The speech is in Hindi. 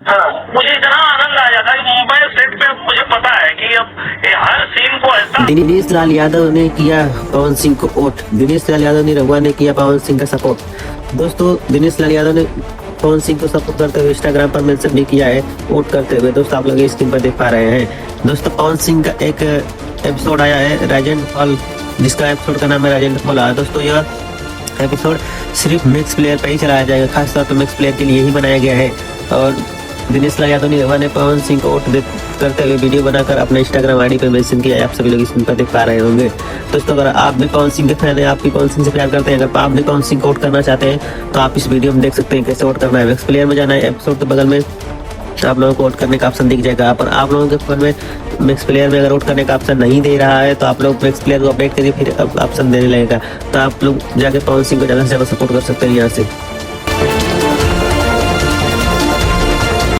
हाँ, मुझे इतना आनंद आया था कि मुंबई सेट पे मुझे पता है कि अब हर सीन को ऐसा। दिनेश लाल यादव ने किया पवन सिंह को वोट। दिनेश लाल यादव ने रघुआ ने किया पवन सिंह का सपोर्ट। दोस्तों दिनेश लाल यादव ने पवन सिंह को सपोर्ट करते हुए इंस्टाग्राम पर मेंशन भी किया है वोट करते हुए। दोस्तों आप लोग स्क्रीन पर देख पा रहे हैं। दोस्तों पवन सिंह का एक एपिसोड आया है राजेंद्र फॉल, जिसका एपिसोड का नाम है राजेंद्र फॉल। दोस्तों यह एपिसोड सिर्फ मैक्स प्लेयर पर ही चलाया जाएगा, खासतौर पर मैक्स प्लेयर के लिए ही बनाया गया है। और दिनेश लाल यादव ने पवन सिंह को वोट करते हुए वीडियो बनाकर अपने इंस्टाग्राम आईडी पर मेंशन किया है। आप सभी लोग इसमें पर देख पा रहे होंगे। दोस्तों अगर आप भी पवन सिंह के फैन हैं, आप भी पवन सिंह से प्यार करते हैं, अगर आप भी पवन सिंह को वोट करना चाहते हैं तो आप इस वीडियो में देख सकते हैं कैसे वोट करना है। मैक्स प्लेयर में जाना है, एपिसोड के बगल में आप लोगों को वोट करने का ऑप्शन दिख जाएगा। पर आप लोगों के फोन में मैक्स प्लेयर में अगर वोट करने का ऑप्शन नहीं दे रहा है तो आप लोग मैक्स प्लेयर को अपडेट करिए, फिर ऑप्शन देने लगेगा। तो आप लोग जाके पवन सिंह को ज़्यादा से ज़्यादा सपोर्ट कर सकते हैं यहाँ से।